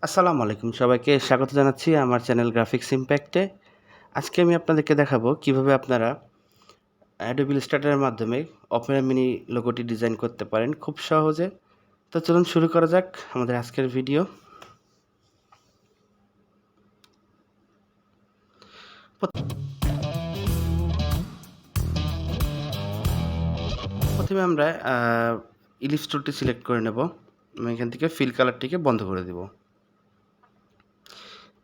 আসসালামু আলাইকুম সবাইকে স্বাগত জানাচ্ছি আমার চ্যানেল গ্রাফিক্স ইমপ্যাক্টে। আজকে আমি আপনাদেরকে দেখাবো কিভাবে আপনারা Adobe Illustrator এর মাধ্যমে অপেরা মিনি লোগোটি ডিজাইন করতে পারেন খুব সহজে। তো চলুন শুরু করা যাক আমাদের আজকের ভিডিও। প্রথমে আমরা ইলিপস টুলটি সিলেক্ট করে নেব এবং এখান থেকে ফিল কালারটিকে বন্ধ করে দেব।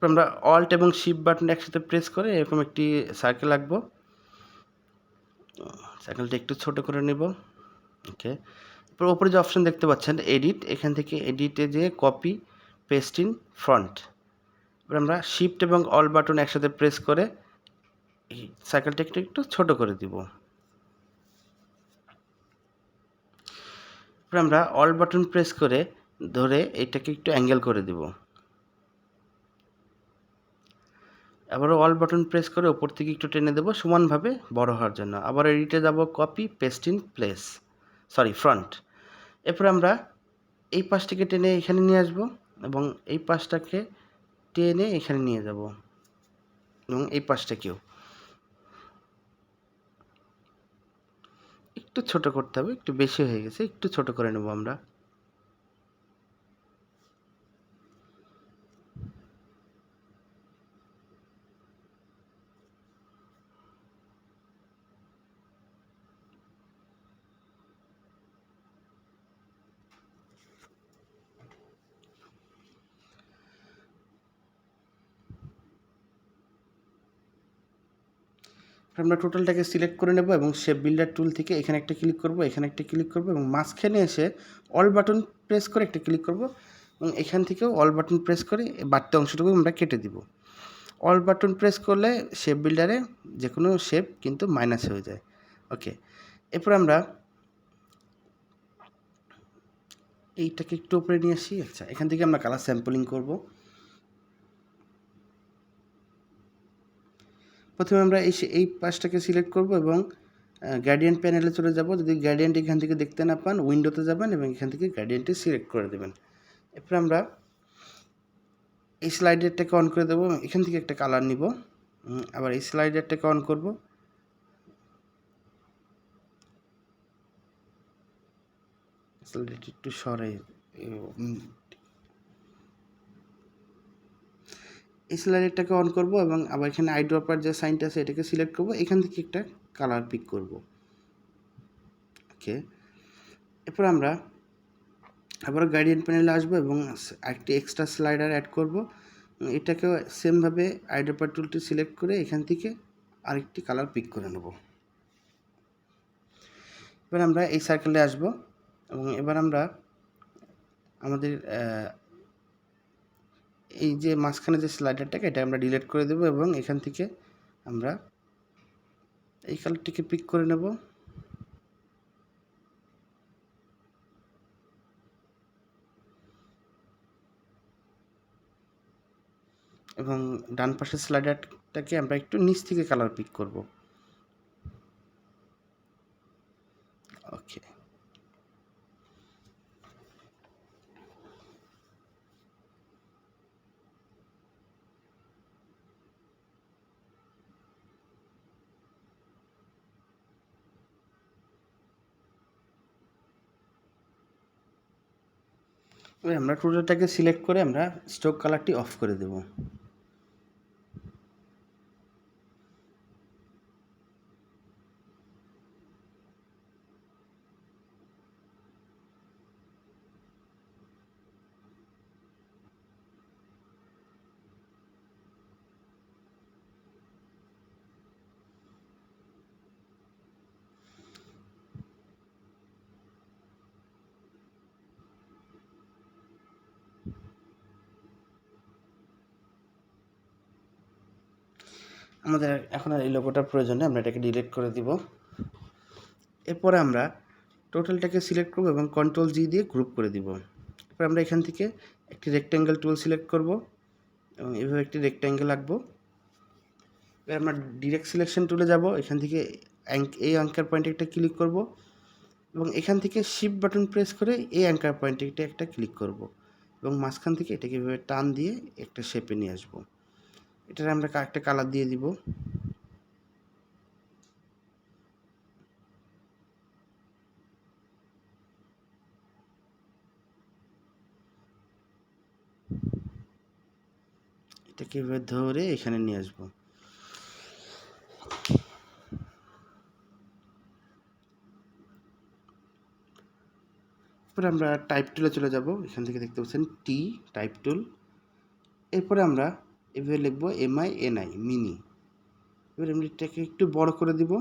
আমরা অল্ট এবং শিফট বাটন একসাথে প্রেস করে এরকম একটি সার্কেল আঁকবো। সার্কেলটা একটু ছোট করে নেব। ওকে, এরপর উপরে যে অপশন দেখতে পাচ্ছেন এডিট, এখান থেকে এডিটে যেয়ে কপি পেস্ট ইন ফ্রন্ট। এবার আমরা শিফট এবং অল বাটন একসাথে প্রেস করে এই সার্কেলটা একটু ছোট করে দিব। এবার আমরা অল বাটন প্রেস করে ধরে এটাকে একটু অ্যাঙ্গেল করে দিব। আবারও অল বাটন প্রেস করে উপর থেকে একটু টেনে দেবো সমানভাবে বড় হওয়ার জন্য। আবার এডিটে যাব কপি পেস্ট ইন ফ্রন্ট। এরপর আমরা এই পাশটিকে টেনে এখানে নিয়ে আসব এবং এই পাশটাকে টেনে এখানে নিয়ে যাব এবং এই পাশটাকেও একটু ছোট করতে হবে, একটু বেশি হয়ে গেছে, একটু ছোট করে নেব আমরা। আমরা টোটালটাকে সিলেক্ট করে নেব এবং শেপ বিল্ডার টুল থেকে এখানে একটা ক্লিক করব, এখানে একটা ক্লিক করব এবং মাঝখানে এসে অল বাটন প্রেস করে একটা ক্লিক করব এবং এখান থেকেও অল বাটন প্রেস করে বাড়তি অংশটুকু আমরা কেটে দিব। অল বাটন প্রেস করলে শেপ বিল্ডারে যে কোনো শেপ কিন্তু মাইনাস হয়ে যায়। ওকে, এরপর আমরা এইটাকে একটু উপরে নিয়ে আসি। আচ্ছা, এখান থেকে আমরা কালার স্যাম্পলিং করব। প্রথমে আমরা এই পাশটাকে সিলেক্ট করব এবং গ্রেডিয়েন্ট প্যানেলে চলে যাব। যদি গ্রেডিয়েন্ট এখান থেকে দেখতে না পান, উইন্ডোতে যাবেন এবং এখান থেকে গ্রেডিয়েন্টটি সিলেক্ট করে দেবেন। এরপর আমরা এই স্লাইডারটাকে অন করে দেবো, এখান থেকে একটা কালার নিব, আবার এই স্লাইডারটাকে অন করব। স্লাইডারটি একটু সরাই, এই স্লাইডারটাকে অন করব এবং আবার এখানে আই ড্রপার যে সাইনটা আছে এটাকে সিলেক্ট করব, এখান থেকে একটা কালার পিক করব। ওকে, এরপর আমরা আবার গ্রেডিয়েন্ট প্যানেলে আসবো এবং একটি এক্সট্রা স্লাইডার অ্যাড করব। এটাকেও সেমভাবে আই ড্রপার টুলটি সিলেক্ট করে এখান থেকে আরেকটি কালার পিক করে নেব। এবার আমরা এই সার্কেলে আসব এবং এবার আমরা আমাদের এই যে মাঝখানে যে স্লাইডারটাকে এটা আমরা ডিলিট করে দেব এবং এখান থেকে আমরা এই কালারটিকে পিক করে নেব এবং ডান পাশের স্লাইডারটাকে আমরা একটু নিচ থেকে কালার পিক করব। ওকে, এবার আমরা টোটালটাকে সিলেক্ট করে আমরা স্ট্রোক কালারটি অফ করে দেব। আমাদের এখন আর এই লোগোটার প্রয়োজন নেই, আমরা এটাকে ডিলিট করে দিব। এরপরে আমরা টোটালটাকে সিলেক্ট করব এবং কন্ট্রোল জি দিয়ে গ্রুপ করে দিব। এরপর আমরা এখান থেকে একটি রেক্ট্যাঙ্গেল টুল সিলেক্ট করব এবং এভাবে একটি রেক্ট্যাঙ্গেল আঁকবো। এবার আমরা ডিরেক্ট সিলেকশন টুলে যাব, এখান থেকে এই অ্যাঙ্কার পয়েন্টে একটা ক্লিক করব এবং এখান থেকে শিফট বাটন প্রেস করে এই অ্যাঙ্কার পয়েন্টে একটা ক্লিক করব। এবং মাঝখান থেকে এটাকে এভাবে টান দিয়ে একটা শেপে নিয়ে আসবো। এটার আমরা একটা কালার দিয়ে দিব। এটাকে এভাবে ধরে এখানে নিয়ে আসবো। এরপরে আমরা টাইপ টুলে চলে যাব। এখান থেকে দেখতে পাচ্ছেন টি টাইপ টুল। এরপরে আমরা এভাবে লিখবো MINI মিনি। এবার আমরা এটাকে একটু বড় করে দিব।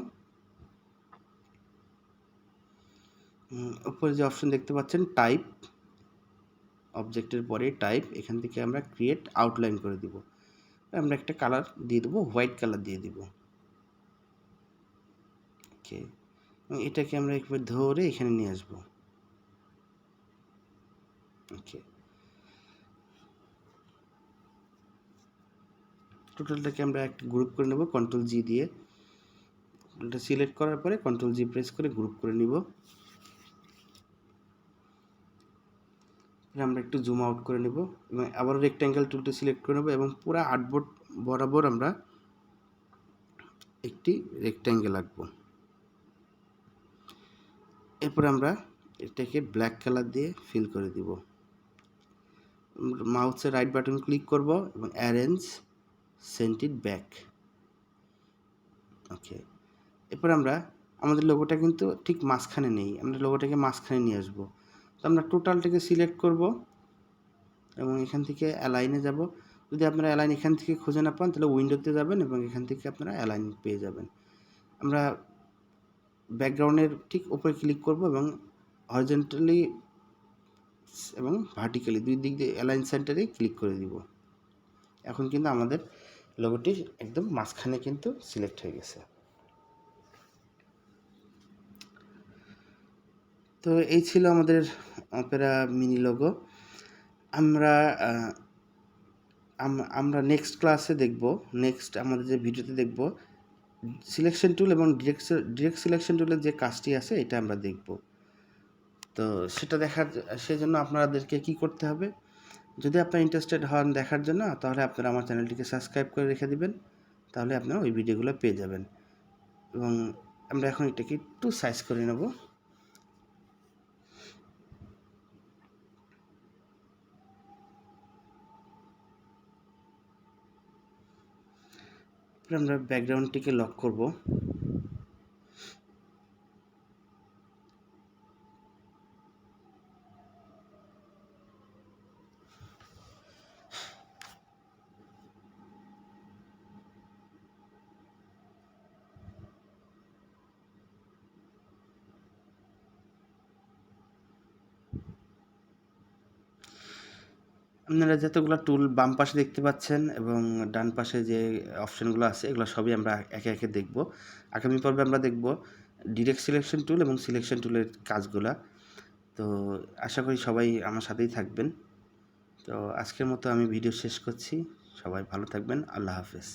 উপরে যে অপশন দেখতে পাচ্ছেন টাইপ, অবজেক্টের পরে টাইপ, এখান থেকে আমরা ক্রিয়েট আউটলাইন করে দিব। আমরা একটা কালার দিয়ে দেবো, হোয়াইট কালার দিয়ে দিব। ওকে, এটাকে আমরা একবার ধরে এখানে নিয়ে আসবো। ওকে, টোটালটাকে আমরা একটা গ্রুপ করে নেব কন্ট্রোল জি দিয়ে। এটা সিলেক্ট করার পরে কন্ট্রোল জি প্রেস করে গ্রুপ করে নিব। আমরা একটু জুম আউট করে নেব এবং আবার রেক্ট্যাঙ্গেল টুলটা সিলেক্ট করে নেব এবং পুরো আর্টবোর্ড বরাবর আমরা একটি রেক্ট্যাঙ্গেল আঁকবো। এরপর আমরা এটাকে ব্ল্যাক কালার দিয়ে ফিল করে দিব। মাউসের রাইট বাটন ক্লিক করব এবং অ্যারেঞ্জ সেন্টেড ব্যাক। ওকে, এরপর আমরা আমাদের লোগোটা কিন্তু ঠিক মাঝখানে নেই, আমরা লোগোটাকে মাঝখানে নিয়ে আসবো। তো আমরা টোটালটাকে সিলেক্ট করব এবং এখান থেকে অ্যালাইনে যাব। যদি আপনারা অ্যালাইন এখান থেকে খুঁজে না পান তাহলে উইন্ডোতে যাবেন এবং এখান থেকে আপনারা অ্যালাইন পেয়ে যাবেন। আমরা ব্যাকগ্রাউন্ডের ঠিক উপরে ক্লিক করব এবং হরিজন্টালি এবং ভার্টিক্যালি দুই দিক দিয়ে অ্যালাইন সেন্টারে ক্লিক করে দিব। এখন কিন্তু আমাদের লোগোটি একদম মাঝখানে কিন্তু সিলেক্ট হয়ে গেছে। তো এই ছিল আমাদের অপেরা মিনি লোগো। আমরা আমরা নেক্সট ক্লাসে দেখব, নেক্সট আমাদের যে ভিডিওতে দেখব সিলেকশন টুল এবং ডিরেক্ট সিলেকশন টুলের যে কাজটি আছে এটা আমরা দেখব। তো সেটা সেজন্য আপনাদেরকে কি করতে হবে, যদি আপনারা ইন্টারেস্টেড হন দেখার জন্য, তাহলে আপনারা আমার চ্যানেলটিকে সাবস্ক্রাইব করে রেখে দিবেন, তাহলে আপনারা ওই ভিডিওগুলো পেয়ে যাবেন। এবং আমরা এখন এটাকে একটু সাইজ করে নেব। আমরা ব্যাকগ্রাউন্ডটিকে লক করব। আপনারা যতগুলো টুল বাম পাশে দেখতে পাচ্ছেন এবং ডান পাশে যে অপশানগুলো আছে এগুলো সবই আমরা একে একে দেখব। আগামী পর্বে আমরা দেখব ডিরেক্ট সিলেকশন টুল এবং সিলেকশন টুলের কাজগুলা। তো আশা করি সবাই আমার সাথেই থাকবেন। তো আজকের মতো আমি ভিডিও শেষ করছি। সবাই ভালো থাকবেন। আল্লাহ হাফেজ।